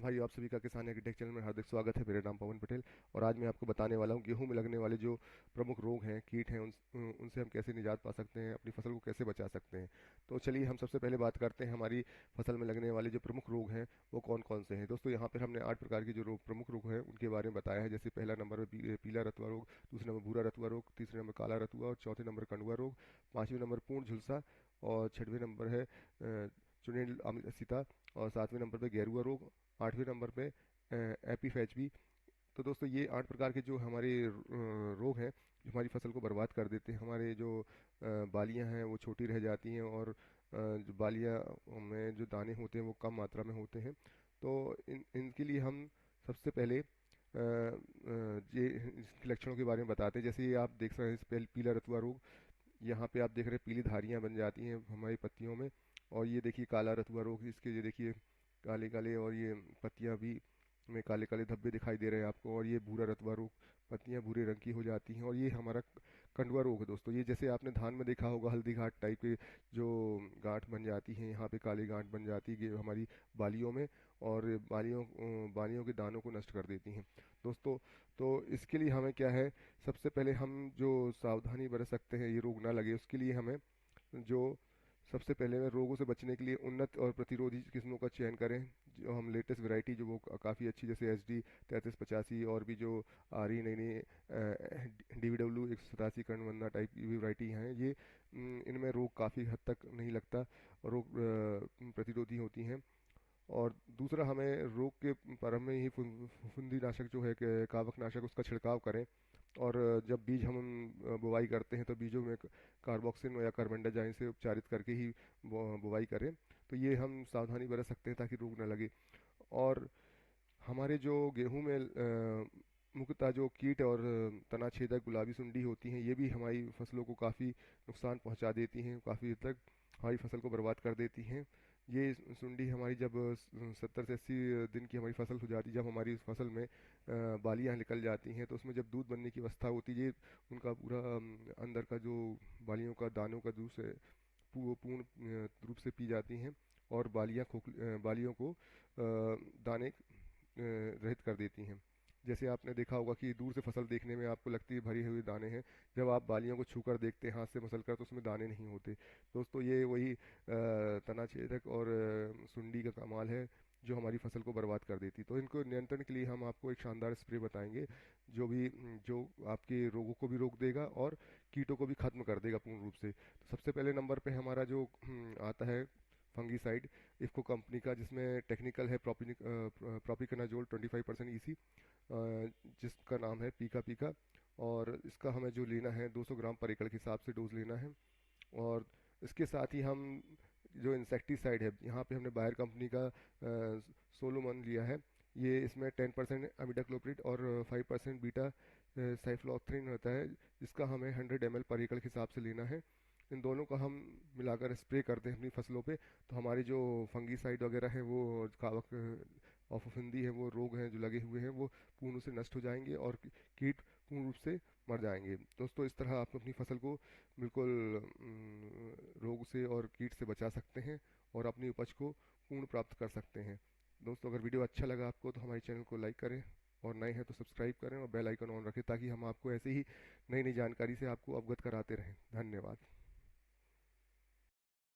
भाई, आप सभी का किसान एग्रीटेक चैनल में हार्दिक स्वागत है। मेरा नाम पवन पटेल और आज मैं आपको बताने वाला हूं गेहूं में लगने वाले जो प्रमुख रोग हैं, कीट हैं, उनसे हम कैसे निजात पा सकते हैं, अपनी फसल को कैसे बचा सकते हैं। तो चलिए हम सबसे पहले बात करते हैं हमारी फसल में लगने वाले जो प्रमुख रोग हैं वो कौन कौन से हैं। दोस्तों, यहाँ पर हमने 8 प्रकार के जो प्रमुख रोग हैं उनके बारे में बताया है। जैसे पहला नंबर पे पीला रतुआ रोग, दूसरे नंबर भूरा रतुआ रोग, तीसरे नंबर काला रतुआ और चौथे नंबर कंडुआ रोग, पांचवें नंबर पूर्ण झुलसा और छठवें नंबर है चुनेल अमिसीता और सातवें नंबर पे गेरुआ रोग, आठवें नंबर पे एपीफैज भी। तो दोस्तों, ये 8 प्रकार के जो हमारे रोग हैं जो हमारी फसल को बर्बाद कर देते हैं। हमारे जो बालियां हैं वो छोटी रह जाती हैं और जो बालियां में जो दाने होते हैं वो कम मात्रा में होते हैं। तो इनके लिए हम सबसे पहले ये इसके लक्षणों के बारे में बताते हैं। जैसे ये आप देख सकते हैं, पीला रतुआ रोग, यहाँ पे आप देख रहे हैं पीली धारियां बन जाती हैं हमारी पत्तियों में। और ये देखिए काला रतुआ रोग, इसके ये देखिए काले काले और ये पत्तियां भी में काले काले धब्बे दिखाई दे रहे हैं आपको। और ये भूरा रतुआ रोग, पत्तियां भूरे रंग की हो जाती हैं। और ये हमारा कंडुआ रोग है दोस्तों। ये जैसे आपने धान में देखा होगा हल्दी घाट टाइप के जो गांठ बन जाती हैं, यहाँ पे काली गांठ बन जाती है हमारी बालियों में और बालियों के दानों को नष्ट कर देती हैं दोस्तों। तो इसके लिए हमें क्या है, सबसे पहले हम जो सावधानी बरत सकते हैं ये रोग ना लगे उसके लिए हमें जो सबसे पहले में रोगों से बचने के लिए उन्नत और प्रतिरोधी किस्मों का चयन करें। जो हम लेटेस्ट वैरायटी जो वो काफ़ी अच्छी, जैसे SD 3385 और भी जो आ रही नई नई DVW 187 कर्ण टाइप की भी वैरायटी हैं, ये इनमें रोग काफ़ी हद तक नहीं लगता, रोग प्रतिरोधी होती हैं। और दूसरा, हमें रोग के प्रारंभ में ही फुफुंदी नाशक जो है कावक नाशक उसका छिड़काव करें। और जब बीज हम बुवाई करते हैं तो बीजों में कार्बोक्सिन या कार्बेंडाजाइम से उपचारित करके ही बुवाई करें। तो ये हम सावधानी बरत सकते हैं ताकि रोग न लगे। और हमारे जो गेहूं में मुख्यतः जो कीट और तना छेदक गुलाबी सुंडी होती हैं, ये भी हमारी फसलों को काफ़ी नुकसान पहुंचा देती हैं, काफ़ी हद तक हमारी फसल को बर्बाद कर देती हैं। ये सुंडी हमारी जब 70 से 80 दिन की हमारी फसल हो जाती है, जब हमारी उस फसल में बालियां निकल जाती हैं, तो उसमें जब दूध बनने की अवस्था होती है, ये उनका पूरा अंदर का जो बालियों का दानों का जूस है वो पूर्ण रूप से पी जाती हैं और बालियों को दाने रहित कर देती हैं। जैसे आपने देखा होगा कि दूर से फसल देखने में आपको लगती है भरी हुई दाने हैं, जब आप बालियों को छूकर देखते हैं हाथ से मसल कर तो उसमें दाने नहीं होते। दोस्तों, ये वही तनाछेदक और सुंडी का कमाल है जो हमारी फसल को बर्बाद कर देती। तो इनको नियंत्रण के लिए हम आपको एक शानदार स्प्रे बताएंगे जो आपके रोगों को भी रोक देगा और कीटों को भी खत्म कर देगा पूर्ण रूप से। तो सबसे पहले नंबर पे हमारा जो आता है फंगीसाइड, इफ्को कंपनी का, जिसमें टेक्निकल है प्रोपिकनाजोल 25% EC, जिसका नाम है पीका पीका। और इसका हमें जो लेना है 200 ग्राम पर एकड़ के हिसाब से डोज लेना है। और इसके साथ ही हम जो इंसेक्टिसाइड है, यहाँ पे हमने बायर कंपनी का सोलोमन लिया है। ये इसमें 10% अमिडाक्लोप्रिड और 5% बीटा साइफ्लोथ्रिन होता है, जिसका हमें 100 ml पर एकड़ के हिसाब से लेना है। इन दोनों का हम मिलाकर स्प्रे करते हैं अपनी फसलों पे, तो हमारी जो फंगीसाइड वगैरह है वो कावक और फफूंदी है, वो रोग हैं जो लगे हुए हैं, वो पूर्ण रूप से नष्ट हो जाएंगे और कीट पूर्ण रूप से मर जाएंगे। दोस्तों, इस तरह आप अपनी फसल को बिल्कुल रोग से और कीट से बचा सकते हैं और अपनी उपज को पूर्ण प्राप्त कर सकते हैं। दोस्तों, अगर वीडियो अच्छा लगा आपको तो हमारे चैनल को लाइक करें और नए हैं तो सब्सक्राइब करें और बेल आइकन ऑन रखें ताकि हम आपको ऐसे ही नई नई जानकारी से आपको अवगत कराते रहें। धन्यवाद।